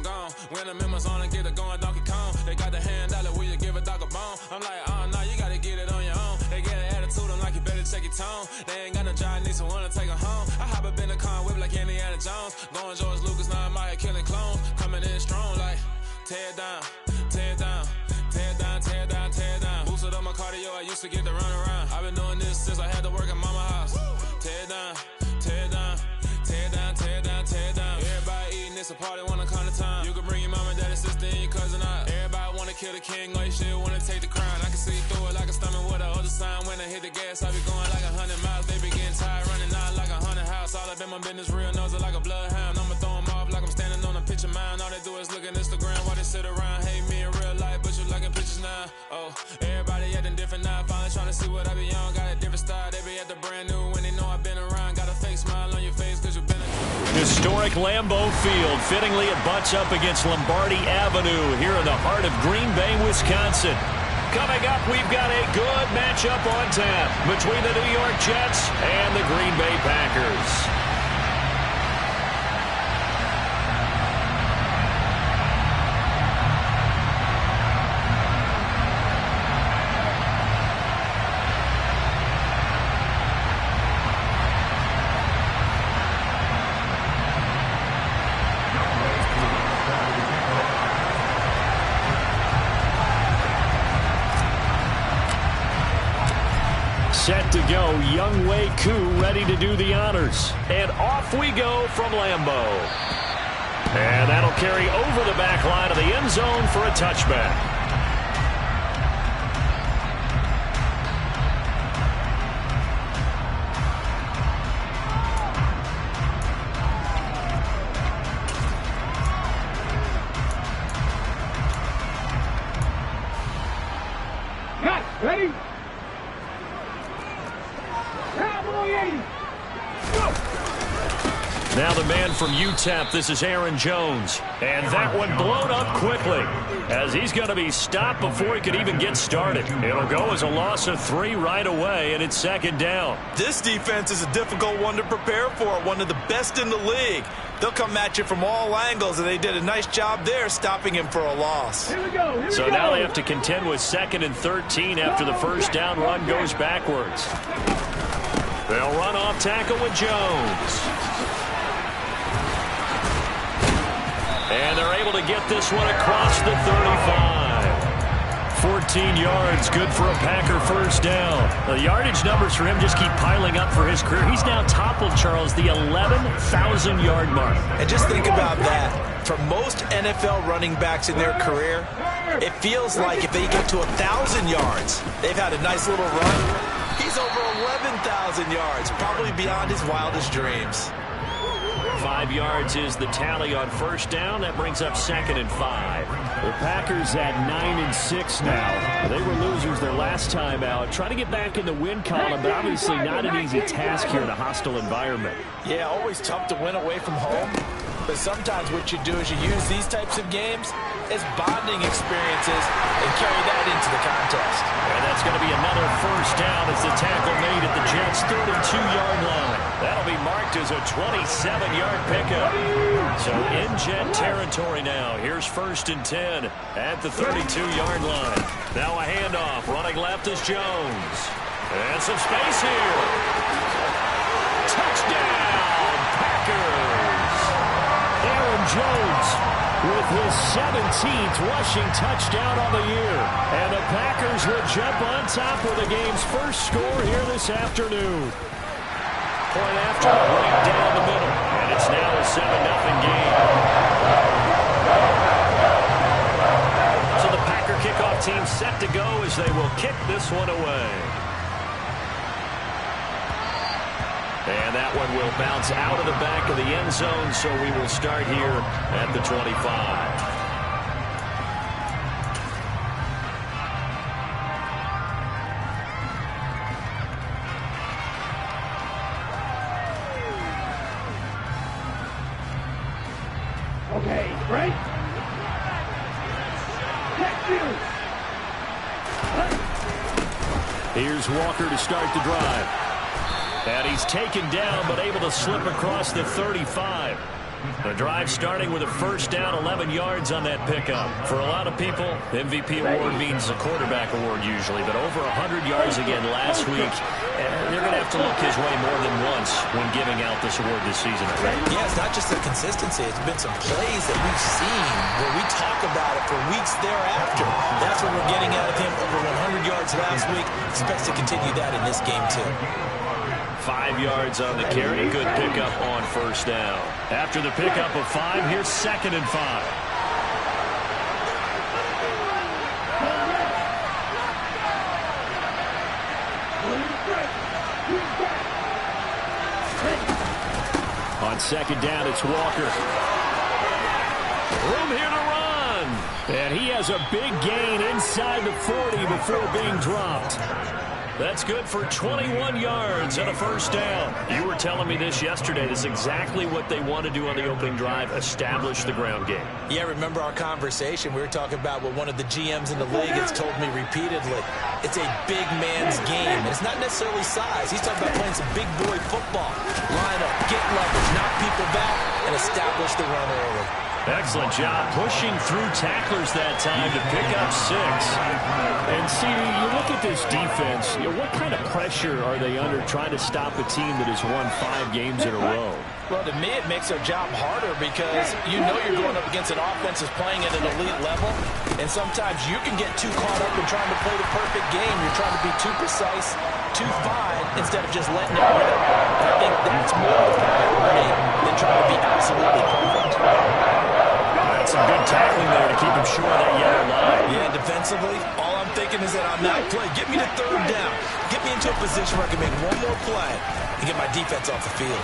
I'm gone. When the members on and get it going, Donkey Kong. They got the hand dollar, will you give a dog a bone? I'm like, nah, you gotta get it on your own. They get an attitude, I'm like, you better check your tone. They ain't got no job, need someone to take her home. I hop up in the car, whip like Indiana Jones. Going George Lucas, now I'm out here killing clones. Coming in strong like, tear down, tear down, tear down, tear down, tear down. Boosted up my cardio, I used to get to run around. I've been doing this since I had to work at mama house. Tear down, tear down, tear down, tear down, tear down. Everybody eating, it's a party, wanna come to time. You can bring your mama, daddy, sister, and your cousin out. Everybody wanna kill the king, or you shit wanna take the crown. I can see through it like a stomach with a other sign. When I hit the gas, I be going like 100 miles. They be getting tired, running out like 100 house. All up in my business, real nose like a bloodhound. I'ma throw them off like I'm standing on a picture mound. All they do is look at Instagram while they sit around. Hate me in real life, but you liking pictures now. Oh, everybody acting different now. Finally trying to see what I be on. Got a different style, they be at the brand new when they know I've been around. Got a fake smile on your face cause you been a... Historic Lambeau Field. Fittingly, it butts up against Lombardi Avenue here in the heart of Green Bay, Wisconsin. Coming up, we've got a good matchup on tap between the New York Jets and the Green Bay Packers. Set to go, Younghoe Koo ready to do the honors. And off we go from Lambeau. And that'll carry over the back line of the end zone for a touchback. Ready? Now the man from UTEP, this is Aaron Jones. And that one blown up quickly as he's going to be stopped before he could even get started. It'll go as a loss of 3 right away, and it's second down. This defense is a difficult one to prepare for, one of the best in the league. They'll come at you from all angles, and they did a nice job there stopping him for a loss. Here we go. So now they have to contend with 2nd and 13 after the first down run goes backwards. They'll run off tackle with Jones. And they're able to get this one across the 35. 14 yards, good for a Packer first down. The yardage numbers for him just keep piling up for his career. He's now toppled, Charles, the 11,000-yard mark. And just think about that. For most NFL running backs in their career, it feels like if they get to 1,000 yards, they've had a nice little run. He's over 11,000 yards, probably beyond his wildest dreams. 5 yards is the tally on first down. That brings up 2nd and 5. The Packers at 9-6 now. They were losers their last time out. Trying to get back in the win column, but obviously not an easy task here in a hostile environment. Yeah, always tough to win away from home. But sometimes what you do is you use these types of games as bonding experiences and carry that into the contest. And that's going to be another first down as the tackle made at the Jets' 32-yard line. That'll be marked as a 27-yard pickup. So in Jet territory now. Here's 1st and 10 at the 32-yard line. Now a handoff. Running left is Jones. And some space here. Touchdown, Packers. Aaron Jones with his 17th rushing touchdown on the year. And the Packers will jump on top of the game's first score here this afternoon. Point after, right down the middle. And it's now a 7-0 game. So the Packer kickoff team set to go as they will kick this one away. And that one will bounce out of the back of the end zone, so we will start here at the 25. Okay, right? Here's Walker to start the drive. And he's taken down, but able to slip across the 35. The drive starting with a first down, 11 yards on that pickup. For a lot of people, the MVP award means a quarterback award usually, but over 100 yards again last week. They're going to have to look his way more than once when giving out this award this season. Yeah, it's not just the consistency. It's been some plays that we've seen where we talk about it for weeks thereafter. That's what we're getting out of him, over 100 yards last week. Expects to continue that in this game, too. 5 yards on the carry. Good pickup on first down. After the pickup of 5, here's 2nd and 5. On 2nd down, it's Walker. Room here to run. And he has a big gain inside the 40 before being dropped. That's good for 21 yards and a first down. You were telling me this yesterday. This is exactly what they want to do on the opening drive, establish the ground game. Yeah, remember our conversation? We were talking about what one of the GMs in the league has told me repeatedly. It's a big man's game. And it's not necessarily size. He's talking about playing some big boy football. Line up, get leverage, knock people back, and establish the run early. Excellent job pushing through tacklers that time to pick up 6. And see, you look at this defense, what kind of pressure are they under trying to stop a team that has won 5 games in a row? Well, to me, it makes their job harder because you know you're going up against an offense that's playing at an elite level, and sometimes you can get too caught up in trying to play the perfect game. You're trying to be too precise, too fine, instead of just letting it rip. And I think that's more of the priority than trying to be absolutely perfect. That's some good tackling there to keep him short of that yellow line. Yeah, defensively, all I'm thinking is that on that play, get me to 3rd down. Get me into a position where I can make one more play and get my defense off the field.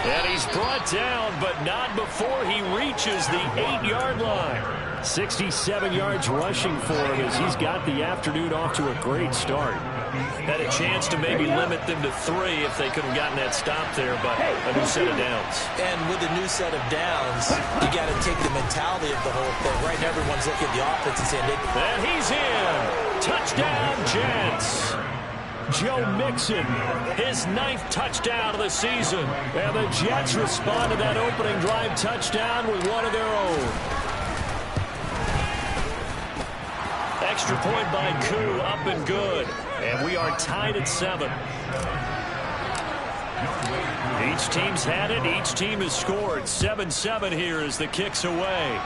And he's brought down, but not before he reaches the 8-yard line. 67 yards rushing for him as he's got the afternoon off to a great start. Had a chance to maybe limit them to 3 if they could have gotten that stop there, but a new set of downs. And with a new set of downs, you got to take the mentality of the whole thing. Right now, everyone's looking at the offense and saying, and he's in. Touchdown, Jets. Joe Mixon, his 9th touchdown of the season. And the Jets respond to that opening drive touchdown with one of their own. Extra point by Koo, up and good. And we are tied at 7. Each team's had it. Each team has scored. 7-7 here as the kick's away.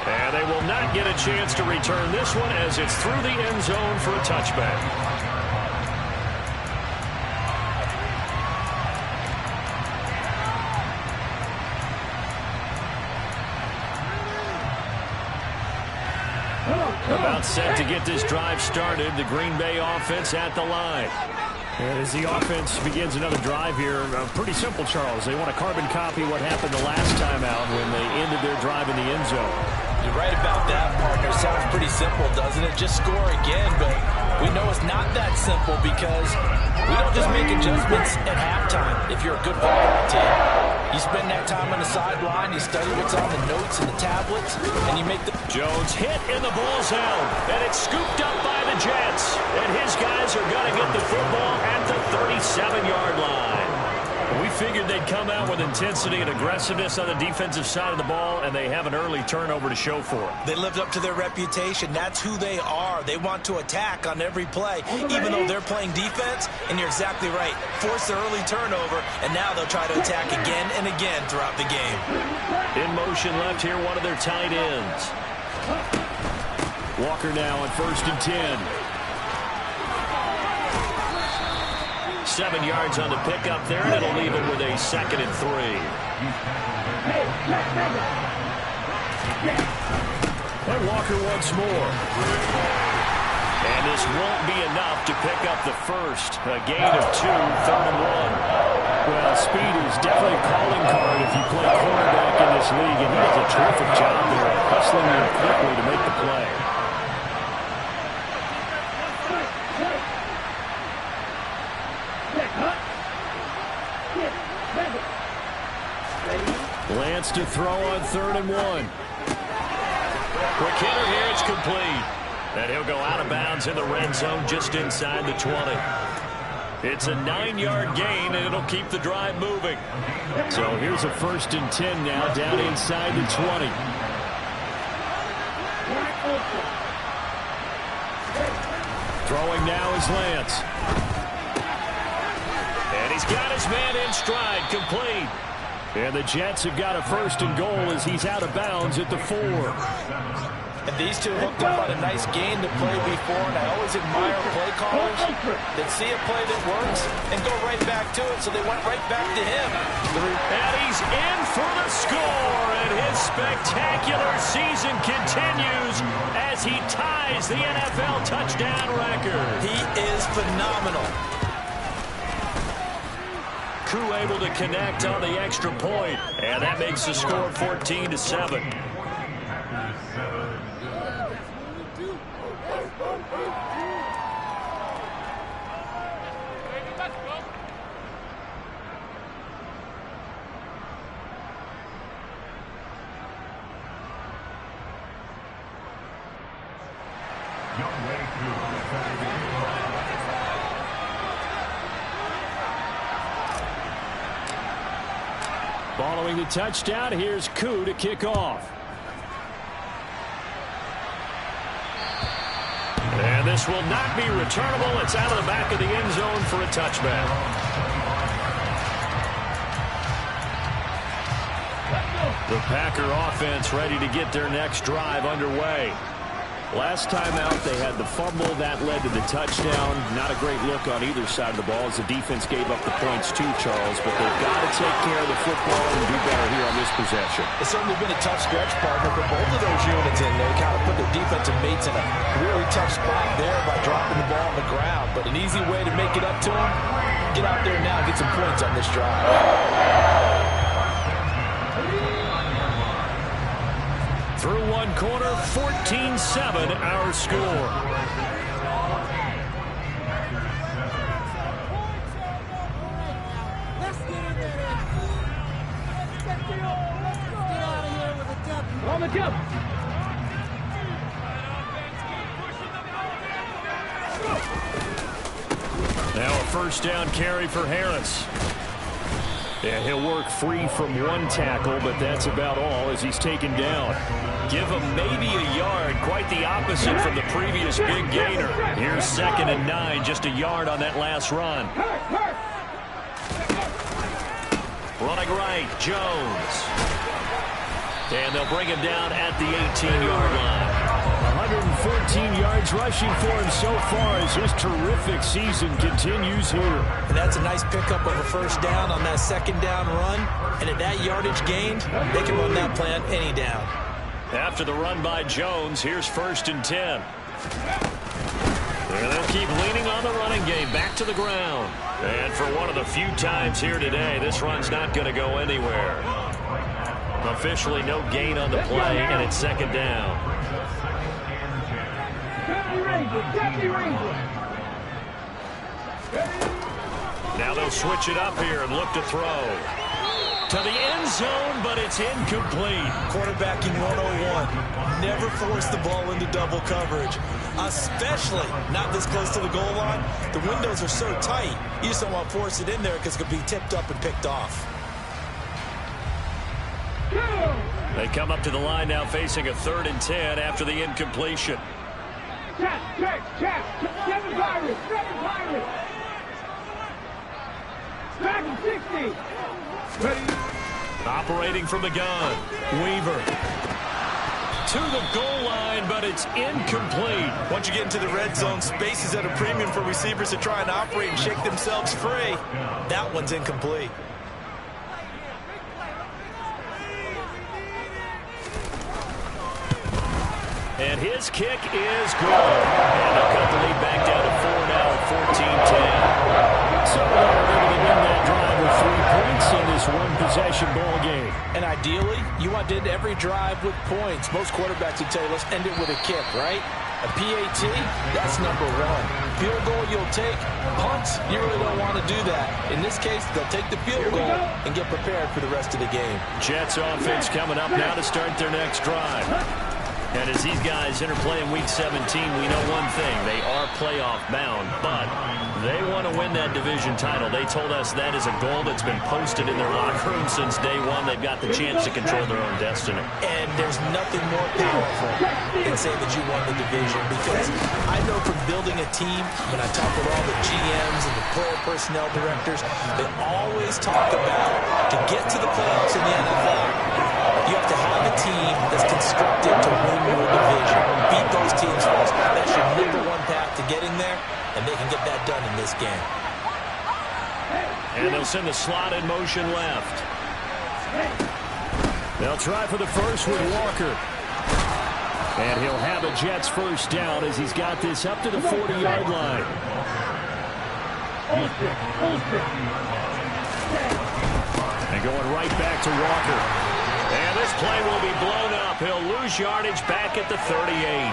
And they will not get a chance to return this one as it's through the end zone for a touchback. About set to get this drive started. The Green Bay offense at the line. As the offense begins another drive here, pretty simple, Charles. They want to carbon copy what happened the last time out when they ended their drive in the end zone. You're right about that, partner. Sounds pretty simple, doesn't it? Just score again, but we know it's not that simple because we don't just make adjustments at halftime if you're a good football team. You spend that time on the sideline, you study what's on the notes and the tablets, and you make the... Jones hit and the ball's held, and it's scooped up by the Jets. And his guys are going to get the football at the 37-yard line. We figured they'd come out with intensity and aggressiveness on the defensive side of the ball, and they have an early turnover to show for it. They lived up to their reputation. That's who they are. They want to attack on every play, even though they're playing defense. And you're exactly right. Force the early turnover, and now they'll try to attack again and again throughout the game. In motion left here, one of their tight ends. Walker now on 1st and 10. 7 yards on the pickup there, and it'll leave him with a 2nd and 3. And Walker once more. And this won't be enough to pick up the first. A gain of 2, 3rd and 1. Well, speed is definitely a calling card if you play quarterback in this league, and he does a terrific job there of hustling in quickly to make the play. Lance to throw on 3rd and 1. Quick hitter here, it's complete. And he'll go out of bounds in the red zone just inside the 20. It's a 9-yard gain, and it'll keep the drive moving. So here's a 1st and 10 now, down inside the 20. Throwing now is Lance. And he's got his man in stride, complete. And the Jets have got a 1st and goal as he's out of bounds at the 4. And these two hooked up on a nice game to play before, and I always admire play callers that see a play that works and go right back to it, so they went right back to him. And he's in for the score, and his spectacular season continues as he ties the NFL touchdown record. He is phenomenal. Crew able to connect on the extra point, and that makes the score 14-7. Following the touchdown, here's Koo to kick off. And this will not be returnable. It's out of the back of the end zone for a touchback. The Packer offense ready to get their next drive underway. Last time out, they had the fumble. That led to the touchdown. Not a great look on either side of the ball as the defense gave up the points too, Charles. But they've got to take care of the football and do better here on this possession. It's certainly been a tough stretch, partner, but both of those units in there kind of put their defensive mates in a really tough spot there by dropping the ball on the ground. But an easy way to make it up to them, get out there now and get some points on this drive. Through one quarter, 14-7 our score. On the jump. Now a 1st down carry for Harris. Yeah, he'll work free from one tackle, but that's about all as he's taken down. Give him maybe a yard, quite the opposite from the previous big gainer. Here's 2nd and 9, just a yard on that last run. Running right, Jones. And they'll bring him down at the 18-yard line. 114 yards rushing for him so far as his terrific season continues here. And that's a nice pickup of a 1st down on that 2nd down run. And at that yardage gained, they can run that plan any down. After the run by Jones, here's 1st and 10. And they'll keep leaning on the running game, back to the ground. And for one of the few times here today, this run's not going to go anywhere. Officially no gain on the play, and it's 2nd down. Now they'll switch it up here and look to throw. To the end zone, but it's incomplete. Quarterbacking 101. Never force the ball into double coverage, especially not this close to the goal line. The windows are so tight, you just don't want to force it in there because it could be tipped up and picked off. They come up to the line now facing a 3rd and 10 after the incompletion. Check. 7 Pirates. Back in 60. Ready. Operating from the gun. Weaver. To the goal line, but it's incomplete. Once you get into the red zone, space is at a premium for receivers to try and operate and shake themselves free. That one's incomplete. And his kick is good. And they'll cut the lead back down to 4 now at 14-10. So they're able to win that drive with 3 points in this one-possession ball game. And ideally, you want to end every drive with points. Most quarterbacks would tell you, let's end it with a kick, right? A PAT, that's number 1. Field goal you'll take. Punts, you really don't want to do that. In this case, they'll take the field goal and get prepared for the rest of the game. Jets offense coming up now to start their next drive. And as these guys interplay in Week 17, we know one thing. They are playoff bound, but they want to win that division title. They told us that is a goal that's been posted in their locker room since day one. They've got the chance to control their own destiny. And there's nothing more powerful than saying that you won the division, because I know from building a team, when I talk with all the GMs and the player personnel directors, they always talk about to get to the playoffs in the NFL, you have to have a team that's constructed to win your division. Beat those teams first. That's your number one path to getting there, and they can get that done in this game. And they'll send the slot in motion left. They'll try for the first with Walker. And he'll have a Jets first down as he's got this up to the 40-yard line. And going right back to Walker. And this play will be blown up. He'll lose yardage back at the 38.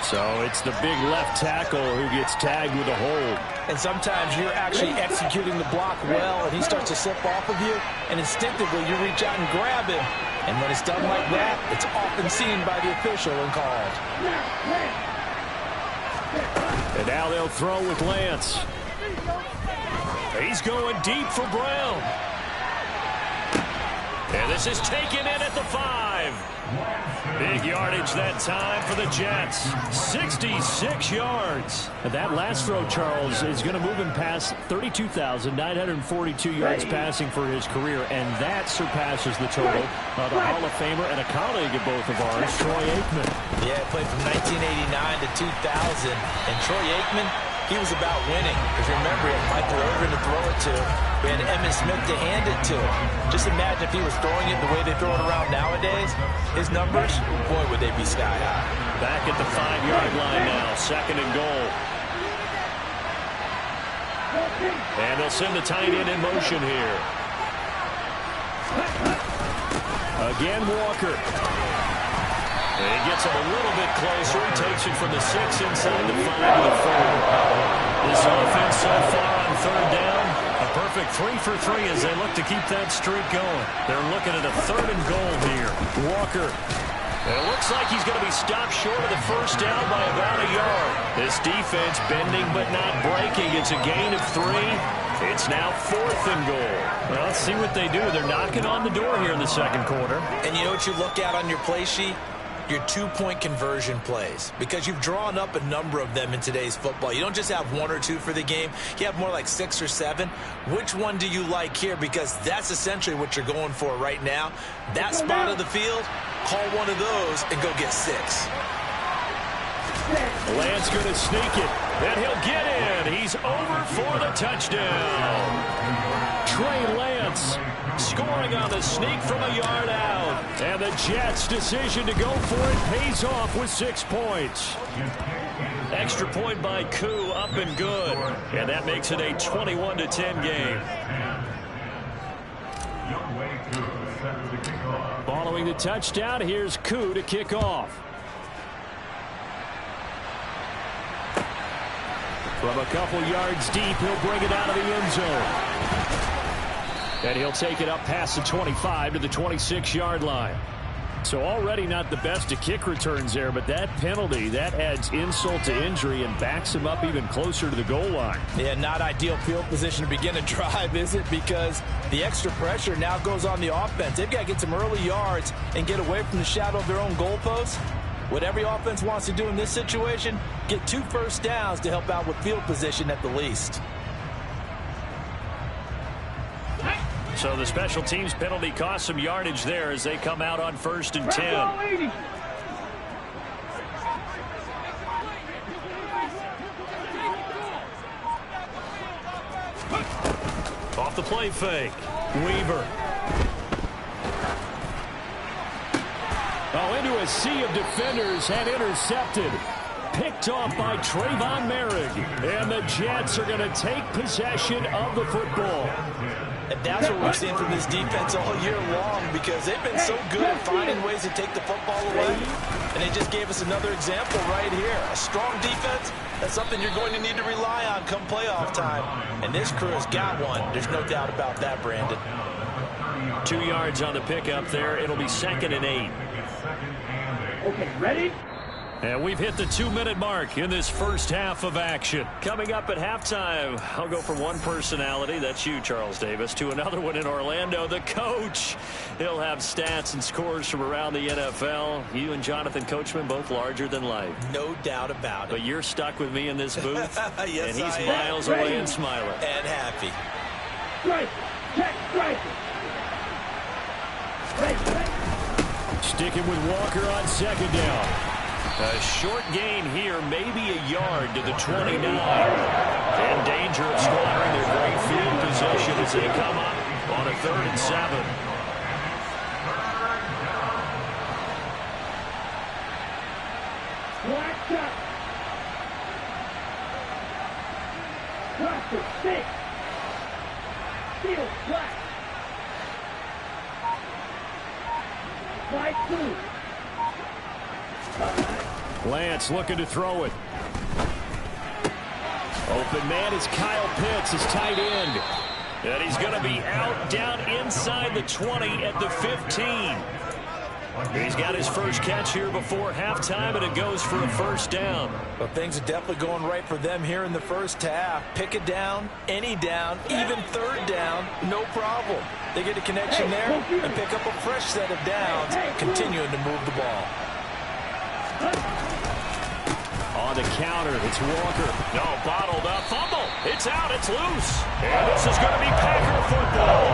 So it's the big left tackle who gets tagged with a hold. And sometimes you're actually executing the block well, and he starts to slip off of you, and instinctively you reach out and grab him. And when it's done like that, it's often seen by the official and called. And now they'll throw with Lance. He's going deep for Brown. And this is taken in at the 5. Big yardage that time for the Jets. 66 yards. And that last throw, Charles, is going to move him past 32,942 yards passing for his career, and that surpasses the total of the Hall of Famer and a colleague of both of ours, Troy Aikman. Yeah, played from 1989 to 2000. And Troy Aikman, he was about winning. Because remember, he had Michael Irvin to throw it to. We had Emmitt Smith to hand it to. Just imagine if he was throwing it the way they throw it around nowadays. His numbers, boy, would they be sky high. Back at the 5-yard line now, 2nd and goal. And they'll send the tight end in motion here. Again, Walker. And he gets him a little bit closer. He takes it from the 6 inside the 5 to the 4. This offense so far on 3rd down, a perfect 3 for 3 as they look to keep that streak going. They're looking at a 3rd and goal here. Walker. And it looks like he's going to be stopped short of the first down by about a yard. This defense bending but not breaking. It's a gain of 3. It's now 4th and goal. Well, let's see what they do. They're knocking on the door here in the 2nd quarter. And you know what you look at on your play sheet? Your 2-point conversion plays, because you've drawn up a number of them in today's football. You don't just have 1 or 2 for the game. You have more like 6 or 7. Which one do you like here? Because that's essentially what you're going for right now. That spot of the field, call one of those and go get 6. Lance going to sneak it, and he'll get in. He's over for the touchdown. Trey Lance scoring on the sneak from a yard out. And the Jets' decision to go for it pays off with 6 points. Extra point by Koo, up and good. And that makes it a 21-10 game. Following the touchdown, here's Koo to kick off. From a couple yards deep, he'll bring it out of the end zone. And he'll take it up past the 25 to the 26-yard line. So already not the best of kick returns there, but that penalty, that adds insult to injury and backs him up even closer to the goal line. Yeah, not ideal field position to begin a drive, is it? Because the extra pressure now goes on the offense. They've got to get some early yards and get away from the shadow of their own goalposts. What every offense wants to do in this situation, get 2 first downs to help out with field position at the least. So the special teams penalty cost some yardage there as they come out on 1st and 10. Off the play fake. Weaver. Oh, into a sea of defenders and intercepted. Picked off by Trayvon Merrick. And the Jets are going to take possession of the football. And that's what we've seen from this defense all year long, because they've been so good at finding ways to take the football away. And they just gave us another example right here. A strong defense, that's something you're going to need to rely on come playoff time. And this crew has got one. There's no doubt about that, Brandon. 2 yards on the pickup there. It'll be 2nd and 8. Okay, ready? And we've hit the 2-minute mark in this first half of action. Coming up at halftime, I'll go from one personality, that's you, Charles Davis, to another one in Orlando, the coach. He'll have stats and scores from around the NFL. You and Jonathan Coachman, both larger than life. No doubt about it. But you're stuck with me in this booth, yes, and he's miles away and smiling. And happy. Strike. Check. Strike. Sticking with Walker on second down. A short gain here, maybe a yard to the 29. In danger of squandering their great field position as they come up on a 3rd and 7. Black shot. Blaster, 6. Field, black. Slide 2. Lance looking to throw it. Open man is Kyle Pitts, his tight end. And he's going to be out down inside the 20 at the 15. He's got his first catch here before halftime, and it goes for a first down. Well, things are definitely going right for them here in the first half. Pick it down, any down, even 3rd down, no problem. They get a connection there and pick up a fresh set of downs, continuing to move the ball. On the counter, it's Walker. No, bottled up. Fumble. It's out. It's loose. And this is going to be Packer football.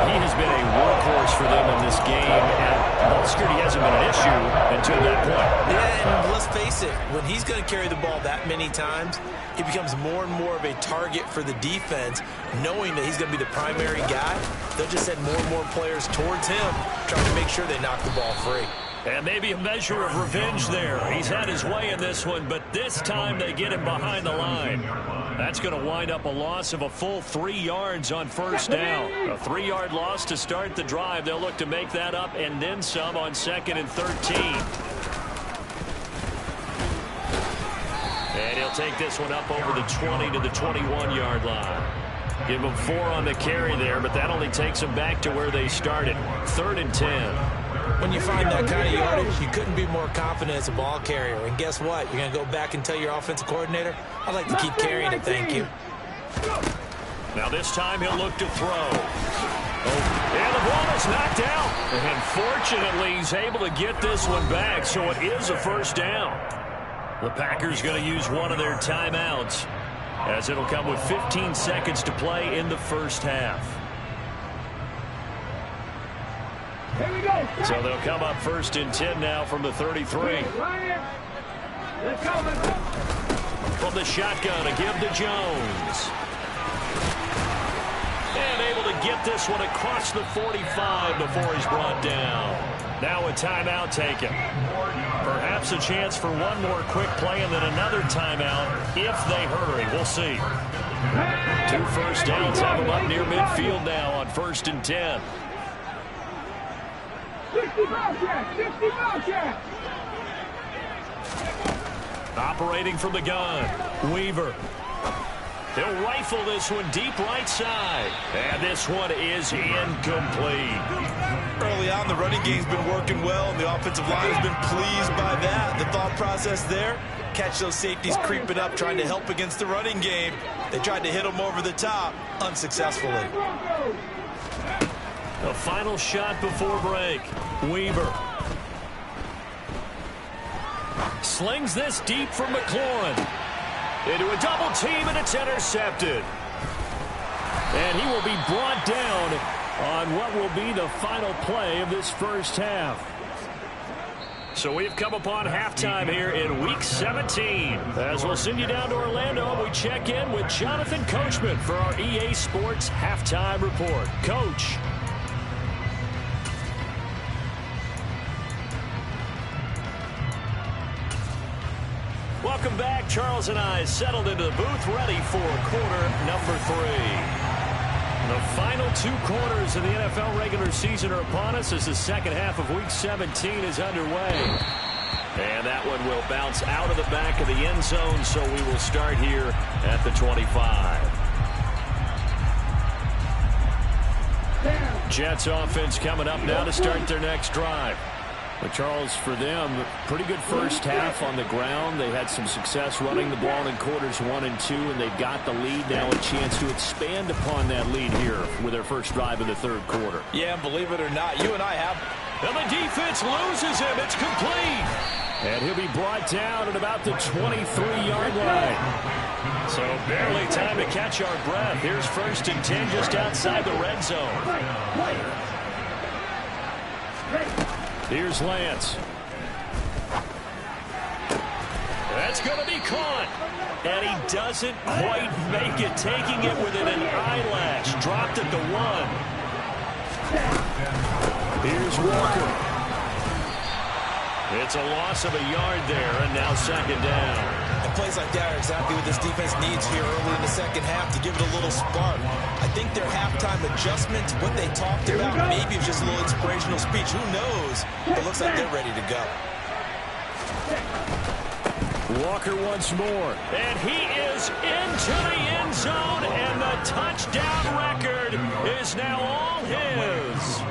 He has been a workhorse for them in this game, and ball security hasn't been an issue until that point. Yeah, and let's face it, when he's going to carry the ball that many times, he becomes more and more of a target for the defense, knowing that he's going to be the primary guy. They'll just send more and more players towards him, trying to make sure they knock the ball free. And maybe a measure of revenge there. He's had his way in this one, but this time they get him behind the line. That's going to wind up a loss of a full 3 yards on first down. A 3-yard loss to start the drive. They'll look to make that up and then some on 2nd and 13. And he'll take this one up over the 20 to the 21-yard line. Give him 4 on the carry there, but that only takes them back to where they started. 3rd and 10. When you find that kind of yardage, you couldn't be more confident as a ball carrier. And guess what? You're going to go back and tell your offensive coordinator, I'd like to keep carrying it, thank you. Now this time he'll look to throw. And the ball is knocked out. And fortunately, he's able to get this one back, so it is a first down. The Packers going to use one of their timeouts, as it'll come with 15 seconds to play in the first half. Here we go. So they'll come up 1st and 10 now from the 33. Let's go. From the shotgun, a give to Jones. And able to get this one across the 45 before he's brought down. Now a timeout taken. Perhaps a chance for one more quick play and then another timeout if they hurry. We'll see. 2 first downs have them up near midfield now on 1st and 10. 60 ball check. Operating from the gun, Weaver. They'll rifle this one deep right side. And this one is incomplete. Early on, the running game's been working well, and the offensive line has been pleased by that. The thought process there, catch those safeties creeping up, trying to help against the running game. They tried to hit them over the top, unsuccessfully. The final shot before break. Weaver slings this deep from McLaurin into a double team, and it's intercepted. And he will be brought down on what will be the final play of this first half. So we've come upon halftime here in Week 17. As we'll send you down to Orlando, and we check in with Jonathan Coachman for our EA Sports Halftime Report. Coach. Welcome back. Charles and I settled into the booth, ready for quarter number 3. The final 2 quarters of the NFL regular season are upon us as the second half of Week 17 is underway. And that one will bounce out of the back of the end zone, so we will start here at the 25. Jets offense coming up now to start their next drive. But Charles, for them, pretty good first half on the ground. They had some success running the ball in quarters 1 and 2, and they've got the lead. Now a chance to expand upon that lead here with their first drive in the third quarter. Yeah, believe it or not, you and I have. And the defense loses him. It's complete. And he'll be brought down at about the 23-yard line. So barely time to catch our breath. Here's 1st and 10 just outside the red zone. Here's Lance. That's going to be caught. And he doesn't quite make it, taking it within an eyelash. Dropped at the 1. Here's Walker. It's a loss of a yard there, and now 2nd down. And plays like that are exactly what this defense needs here early in the second half to give it a little spark. I think their halftime adjustment, what they talked about, maybe it's just a little inspirational speech. Who knows? But it looks like they're ready to go. Walker once more. And he is into the end zone, and the touchdown record is now all his.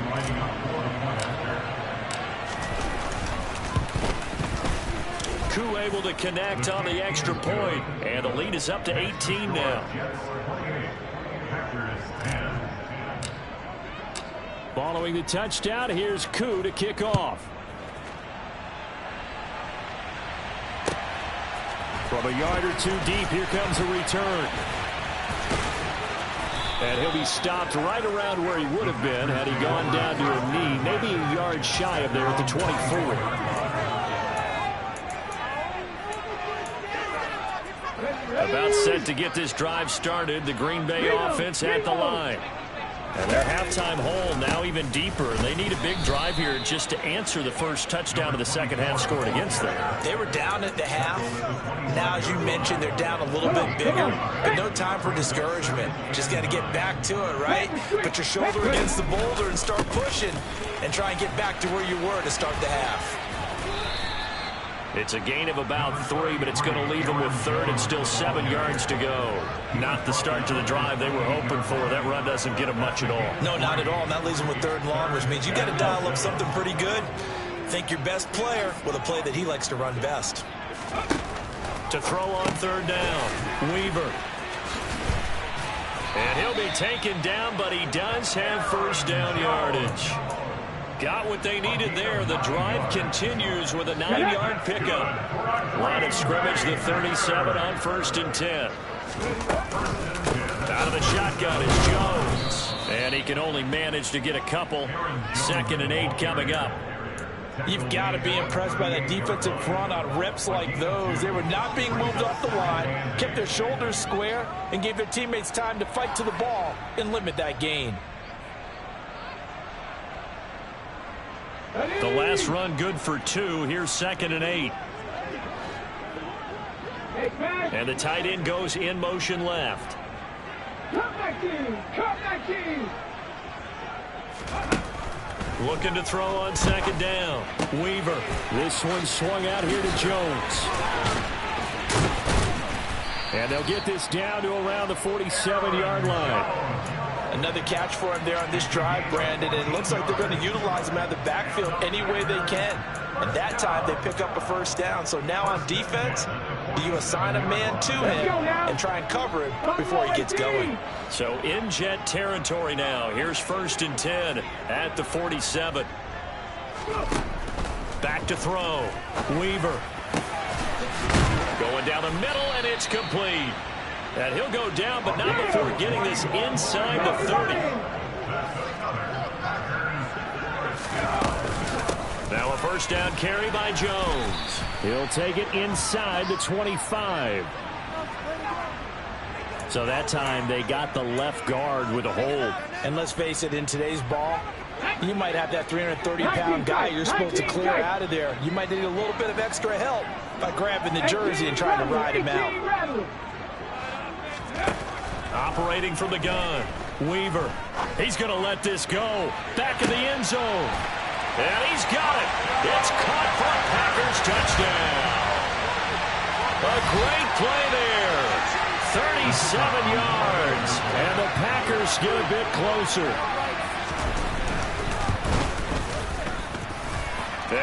Koo able to connect on the extra point, and the lead is up to 18 now. Following the touchdown, here's Koo to kick off. From a yard or 2 deep, here comes a return. And he'll be stopped right around where he would have been had he gone down to a knee, maybe a yard shy of there at the 24. About set to get this drive started. The Green Bay offense at the line. And their halftime hole now even deeper. They need a big drive here just to answer the first touchdown of the second half scored against them. They were down at the half. Now, as you mentioned, they're down a little bit bigger. But no time for discouragement. Just got to get back to it, right? Put your shoulder against the boulder and start pushing. And try and get back to where you were to start the half. It's a gain of about 3, but it's going to leave them with 3rd and still 7 yards to go. Not the start to the drive they were hoping for. That run doesn't get them much at all. No, not at all. And that leaves them with 3rd and long, which means you got to dial up something pretty good. Think your best player with a play that he likes to run best. To throw on 3rd down, Weaver. And he'll be taken down, but he does have first down yardage. Got what they needed there. The drive continues with a 9-yard pickup. Line of scrimmage, the 37 on 1st and 10. Out of the shotgun is Jones. And he can only manage to get a couple. 2nd and 8 coming up. You've got to be impressed by that defensive front on reps like those. They were not being moved off the line, kept their shoulders square, and gave their teammates time to fight to the ball and limit that gain. The last run good for 2. Here's 2nd and 8. And the tight end goes in motion left. Looking to throw on 2nd down. Weaver. This one swung out here to Jones. And they'll get this down to around the 47-yard line. Another catch for him there on this drive, Brandon, and it looks like they're going to utilize him out of the backfield any way they can. And that time they pick up a first down. So now on defense, do you assign a man to him and try and cover him before he gets going? So in jet territory now. Here's 1st and 10 at the 47. Back to throw. Weaver. Going down the middle, and it's complete. And he'll go down, but not before getting this inside the 30. Now a first down carry by Jones. He'll take it inside the 25. So that time they got the left guard with a hold. And let's face it, in today's ball, you might have that 330-pound guy you're supposed to clear out of there. You might need a little bit of extra help by grabbing the jersey and trying to ride him out. Operating from the gun, Weaver. He's going to let this go. Back in the end zone. And he's got it. It's caught for a Packers touchdown. A great play there. 37 yards. And the Packers get a bit closer.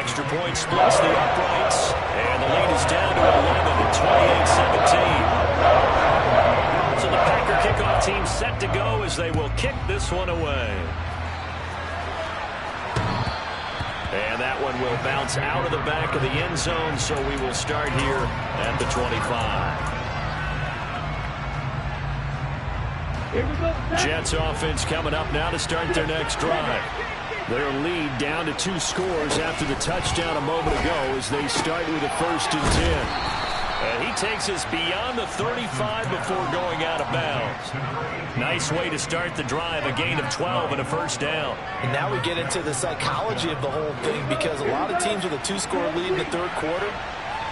extra point splits the uprights, and the lead is down to 11 at 28-17. So the Packer kickoff team set to go as they will kick this one away. And that one will bounce out of the back of the end zone, so we will start here at the 25. Jets offense coming up now to start their next drive. Their lead down to 2 scores after the touchdown a moment ago as they start with a 1st and 10. And he takes us beyond the 35 before going out of bounds. Nice way to start the drive, a gain of 12 and a 1st down. And now we get into the psychology of the whole thing, because a lot of teams with a 2-score lead in the 3rd quarter,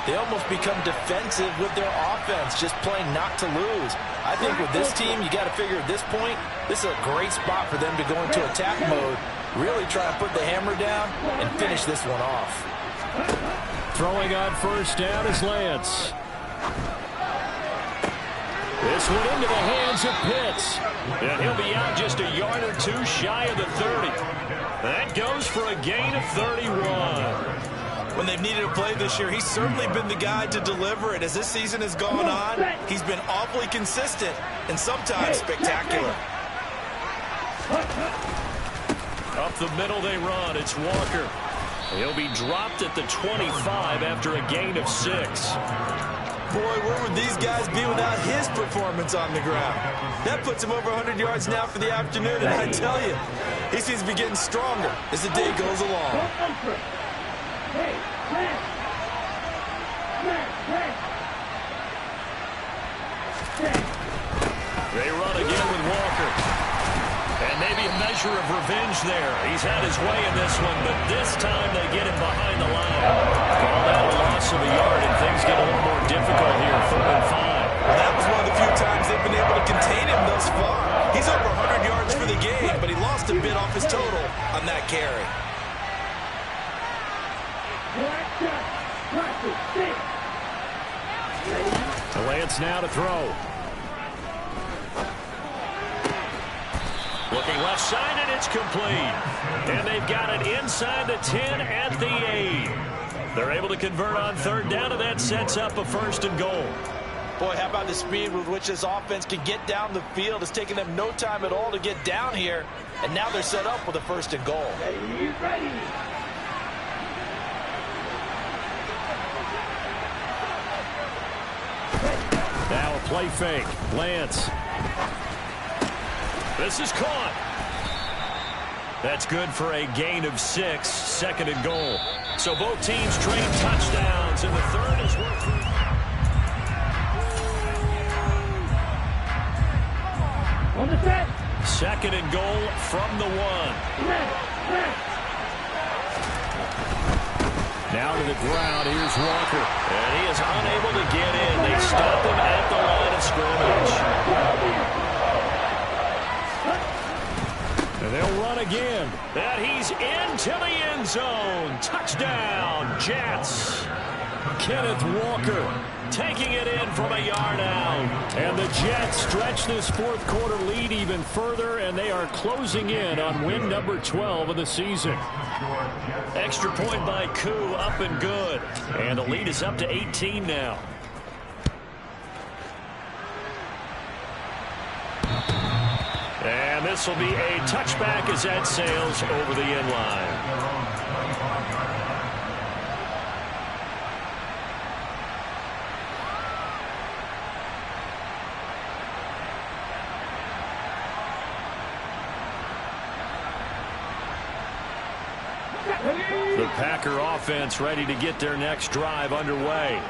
they almost become defensive with their offense, just playing not to lose. I think with this team, you got to figure at this point, this is a great spot for them to go into attack mode, really try to put the hammer down and finish this one off. Throwing on 1st down is Lance. This one into the hands of Pitts. And he'll be out just a yard or 2 shy of the 30. That goes for a gain of 31. When they've needed a play this year, he's certainly been the guy to deliver it. As this season has gone on, he's been awfully consistent and sometimes spectacular. Up the middle they run. It's Walker. He'll be dropped at the 25 after a gain of 6. Boy, where would these guys be without his performance on the ground? That puts him over 100 yards now for the afternoon, and I tell you, he seems to be getting stronger as the day goes along. They run again with Walker. And maybe a measure of revenge there. He's had his way in this one, but this time they get him behind the line. Call that a loss of a yard, and things get a little more difficult here, 3rd and 5. Well, that was one of the few times they've been able to contain him thus far. He's over 100 yards for the game, but he lost a bit off his total on that carry. Lance now to throw. Looking left side, and it's complete. And they've got it inside the 10 at the 8. They're able to convert on 3rd down, and that sets up a 1st and goal. Boy, how about the speed with which this offense can get down the field? It's taken them no time at all to get down here, and now they're set up with a 1st and goal. Ready. Now a play fake. Lance. This is caught. That's good for a gain of 6, 2nd and goal. So both teams trade touchdowns, and the 3rd is worth it. On the set. 2nd and goal from the 1. Now to the ground. Here's Walker. And he is unable to get in. They stop him at the line of scrimmage. And they'll run again. And he's into the end zone. Touchdown, Jets. Kenneth Walker taking it in from a yard out. And the Jets stretch this 4th quarter lead even further, and they are closing in on win number 12 of the season. Extra point by Koo, up and good. And the lead is up to 18 now. And this will be a touchback as that sails over the end line. The Packer offense ready to get their next drive underway.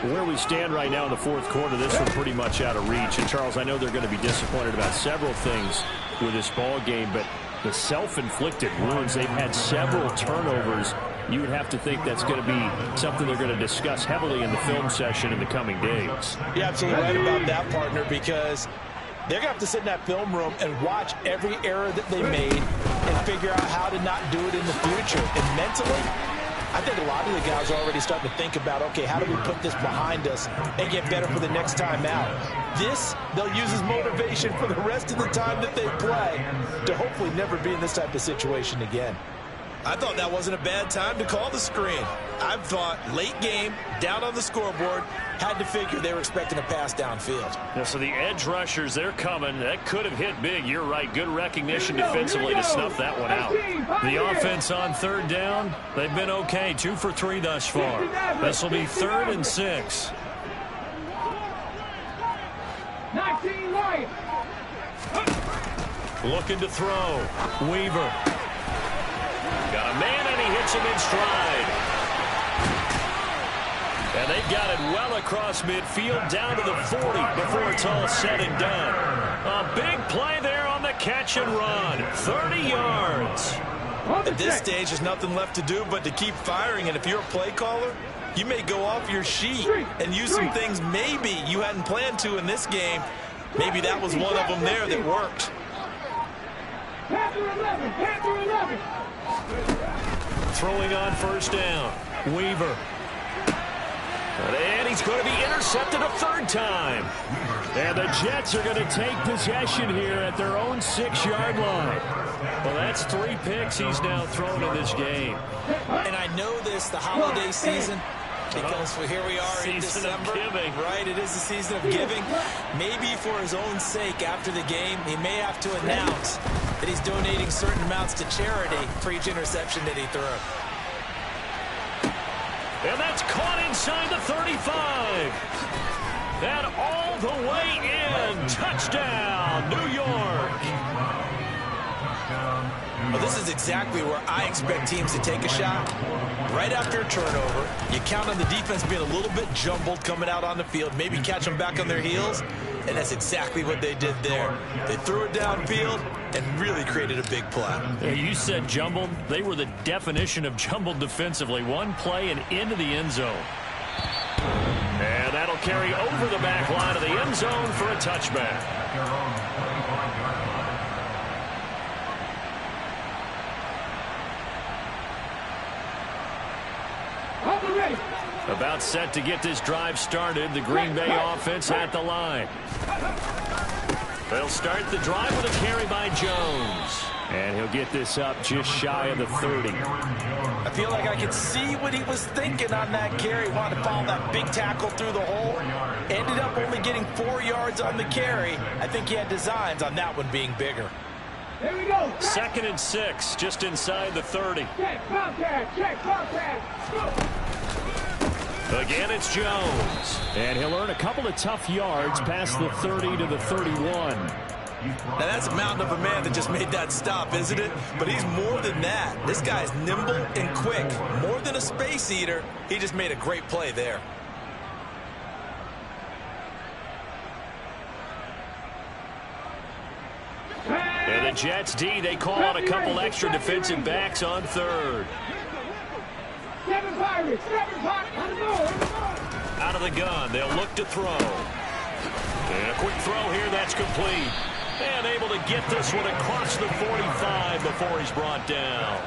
Where we stand right now in the 4th quarter, this one pretty much out of reach. And, Charles, I know they're going to be disappointed about several things with this ball game, but the self-inflicted wounds, they've had several turnovers. You would have to think that's going to be something they're going to discuss heavily in the film session in the coming days. You're absolutely right about that, partner, because they're going to have to sit in that film room and watch every error that they made and figure out how to not do it in the future. And mentally, I think a lot of the guys are already starting to think about, okay, how do we put this behind us and get better for the next time out? This, they'll use as motivation for the rest of the time that they play to hopefully never be in this type of situation again. I thought that wasn't a bad time to call the screen. I thought late game, down on the scoreboard, had to figure they were expecting a pass downfield. Yeah, so the edge rushers, they're coming. That could have hit big. You're right. Good recognition defensively to snuff that one out. The offense on third down, they've been okay. 2 for 3 thus far. This will be 3rd and 6. 19 right. Looking to throw. Weaver. Got a man, and he hits him in stride. And they've got it well across midfield, down to the 40 before it's all said and done. A big play there on the catch and run. 30 yards. At this stage, there's nothing left to do but to keep firing. And if you're a play caller, you may go off your sheet and use some things maybe you hadn't planned to in this game. Maybe that was one of them there that worked. Panther 11, Panther 11. Throwing on first down. Weaver. And he's going to be intercepted a 3rd time. And the Jets are going to take possession here at their own 6-yard line. Well, that's 3 picks he's now thrown in this game. And I know this, the holiday season, because here we are in December. Right, it is the season of giving. Maybe for his own sake after the game, he may have to announce that he's donating certain amounts to charity for each interception that he threw. And that's caught inside the 35. And all the way in. Touchdown, New York. Well, this is exactly where I expect teams to take a shot. Right after a turnover, you count on the defense being a little bit jumbled coming out on the field, maybe catch them back on their heels, and that's exactly what they did there. They threw it downfield and really created a big play. You said jumbled. They were the definition of jumbled defensively. One play and into the end zone. And that'll carry over the back line of the end zone for a touchback. About set to get this drive started. The Green Bay offense at the line. They'll start the drive with a carry by Jones. And he'll get this up just shy of the 30. I feel like I could see what he was thinking on that carry. Wanted to follow that big tackle through the hole. Ended up only getting 4 yards on the carry. I think he had designs on that one being bigger. Here we go. 2nd and 6, just inside the 30. Check contact. Check contact. Go. Again, it's Jones. And he'll earn a couple of tough yards past the 30 to the 31. Now, that's a mountain of a man that just made that stop, isn't it? But he's more than that. This guy's nimble and quick. More than a space eater. He just made a great play there. And the Jets D, they call on a couple extra defensive backs on 3rd. Out of the gun, they'll look to throw. And a quick throw here, that's complete. And able to get this one across the 45 before he's brought down.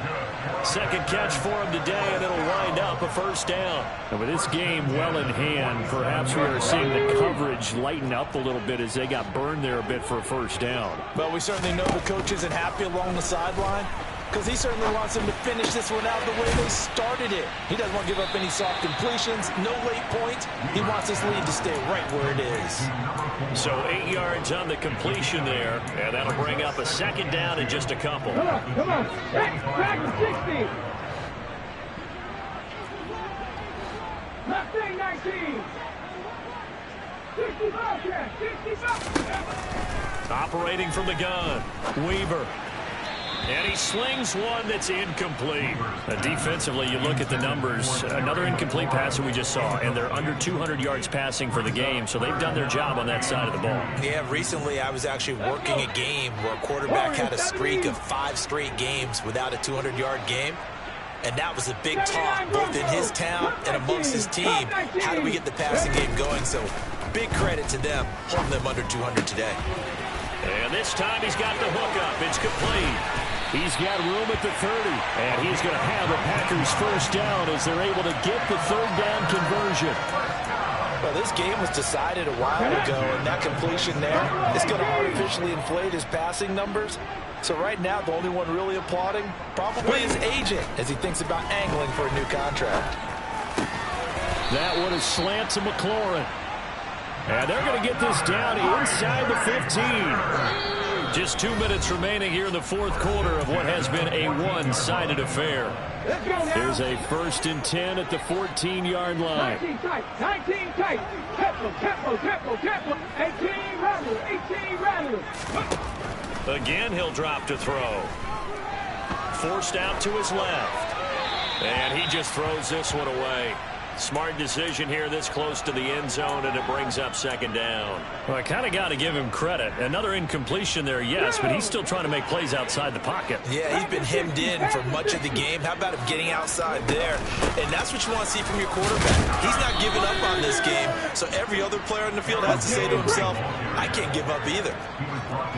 Second catch for him today, and it'll wind up a first down. And with this game well in hand, perhaps we are seeing the coverage lighten up a little bit as they got burned there a bit for a first down. Well, we certainly know the coach isn't happy along the sideline, because he certainly wants them to finish this one out the way they started it. He doesn't want to give up any soft completions, no late points. He wants this lead to stay right where it is. So 8 yards on the completion there, and that'll bring up a second down in just a couple. Come on, come on. Back to 60. Left thing 19. 65, Jack. 65. Operating from the gun, Weaver. And he slings one that's incomplete. Defensively, you look at the numbers. Another incomplete pass that we just saw, and they're under 200 yards passing for the game, so they've done their job on that side of the ball. Yeah, recently I was actually working a game where a quarterback had a streak of 5 straight games without a 200-yard game. And that was a big talk, both in his town and amongst his team. How do we get the passing game going? So big credit to them, holding them under 200 today. And this time he's got the hookup. It's complete. He's got room at the 30, and he's going to have a Packers first down as they're able to get the 3rd down conversion. Well, this game was decided a while ago, and that completion there is going to artificially inflate his passing numbers. So right now, the only one really applauding probably his agent as he thinks about angling for a new contract. That one is slant to McLaurin. And they're going to get this down inside the 15. Just 2 minutes remaining here in the fourth quarter of what has been a one-sided affair. There's a 1st and 10 at the 14-yard line. 19 tight, 19 tight. Tempo. 18 rattle. Again, he'll drop to throw. Forced out to his left. And he just throws this one away. Smart decision here this close to the end zone, and it brings up 2nd down. Well, I kind of got to give him credit. Another incompletion there, yes, but he's still trying to make plays outside the pocket. Yeah, he's been hemmed in for much of the game. How about him getting outside there? And that's what you want to see from your quarterback. He's not giving up on this game, so every other player in the field has to say to himself, I can't give up either.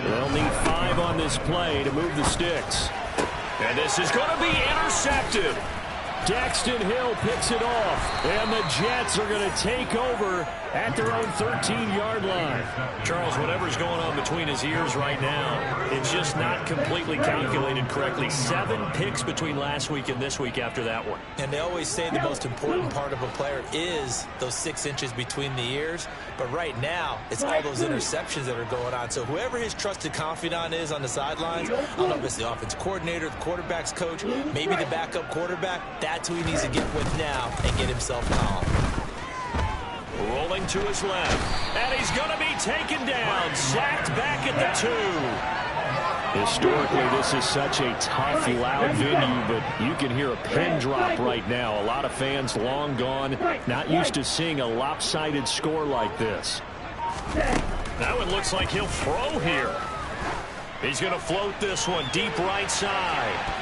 They'll need 5 on this play to move the sticks. And this is going to be intercepted. Daxton Hill picks it off, and the Jets are going to take over at their own 13-yard line. Charles, whatever's going on between his ears right now, it's just not completely calculated correctly. 7 picks between last week and this week after that one. And they always say the most important part of a player is those 6 inches between the ears. But right now, it's all those interceptions that are going on. So whoever his trusted confidant is on the sidelines, I don't know if it's the offensive coordinator, the quarterback's coach, maybe the backup quarterback, that's who he needs to get with now and get himself calm. Rolling to his left, and he's going to be taken down, sacked back at the 2. Historically, this is such a tough, loud venue, but you can hear a pin drop right now. A lot of fans long gone, not used to seeing a lopsided score like this. That one looks like he'll throw here. He's going to float this one deep right side.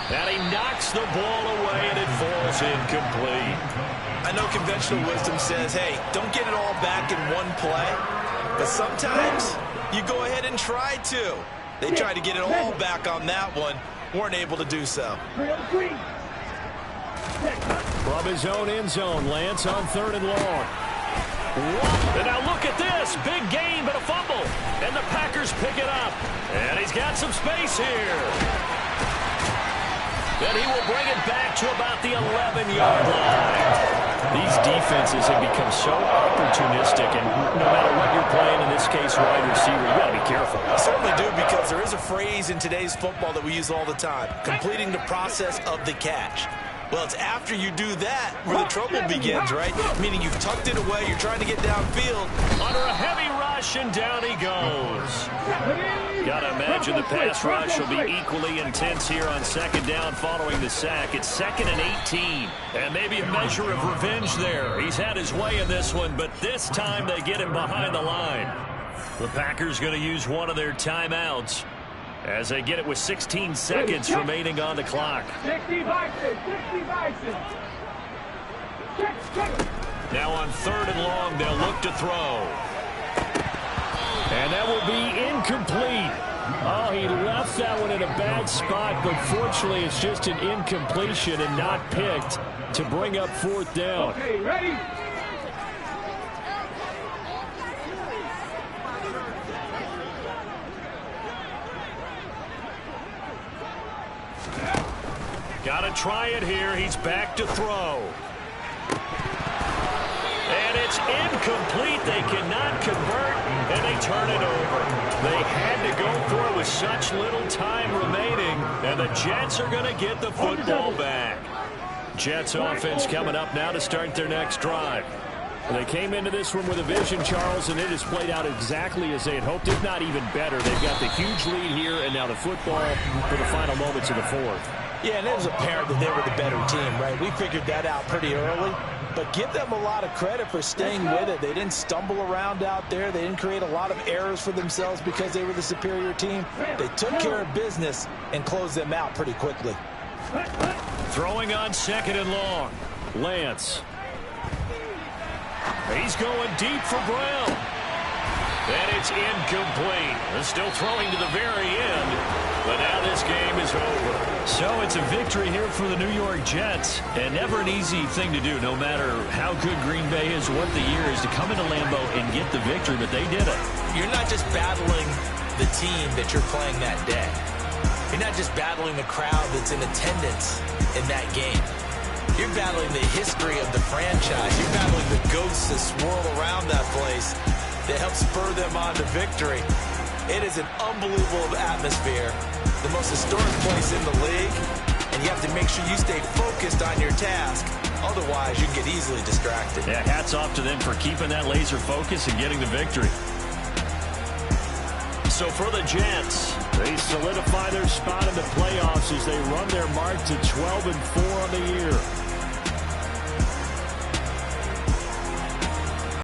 And he knocks the ball away, and it falls incomplete. I know conventional wisdom says, hey, don't get it all back in one play. But sometimes you go ahead and try to. They tried to get it all back on that one. Weren't able to do so. From his own end zone, Lance on 3rd and long. And now look at this. Big gain, but a fumble. And the Packers pick it up. And he's got some space here. Then he will bring it back to about the 11-yard line. These defenses have become so opportunistic, and no matter what you're playing, in this case, wide receiver, you got to be careful. I certainly do, because there is a phrase in today's football that we use all the time, completing the process of the catch. Well, it's after you do that where the trouble begins, right? Meaning you've tucked it away, you're trying to get downfield. Under a heavy rush, and down he goes. Got to imagine the pass rush will be equally intense here on 2nd down following the sack. It's 2nd and 18. And maybe a measure of revenge there. He's had his way in this one, but this time they get him behind the line. The Packers going to use one of their timeouts as they get it with 16 seconds remaining on the clock. 60 Bison. Now on 3rd and long, they'll look to throw. And that will be incomplete. Oh, he left that one in a bad spot, but fortunately it's just an incompletion and not picked to bring up 4th down. Okay, ready? Got to try it here. He's back to throw. And it's incomplete. They cannot convert, and they turn it over. They had to go for it with such little time remaining, and the Jets are going to get the football back. Jets offense coming up now to start their next drive. They came into this one with a vision, Charles, and it has played out exactly as they had hoped, if not even better. They've got the huge lead here, and now the football for the final moments of the 4th. Yeah, and it was apparent that they were the better team, right? We figured that out pretty early. But give them a lot of credit for staying with it. They didn't stumble around out there. They didn't create a lot of errors for themselves because they were the superior team. They took care of business and closed them out pretty quickly. Throwing on 2nd and long. Lance. He's going deep for Brown. And it's incomplete. They're still throwing to the very end. But now this game is over. So it's a victory here for the New York Jets, and never an easy thing to do, no matter how good Green Bay is, what the year is, to come into Lambeau and get the victory, but they did it. You're not just battling the team that you're playing that day. You're not just battling the crowd that's in attendance in that game. You're battling the history of the franchise. You're battling the ghosts that swirl around that place that help spur them on to victory. It is an unbelievable atmosphere, the most historic place in the league, and you have to make sure you stay focused on your task. Otherwise, you get easily distracted. Yeah, hats off to them for keeping that laser focus and getting the victory. So for the Jets, they solidify their spot in the playoffs as they run their mark to 12-4 on the year.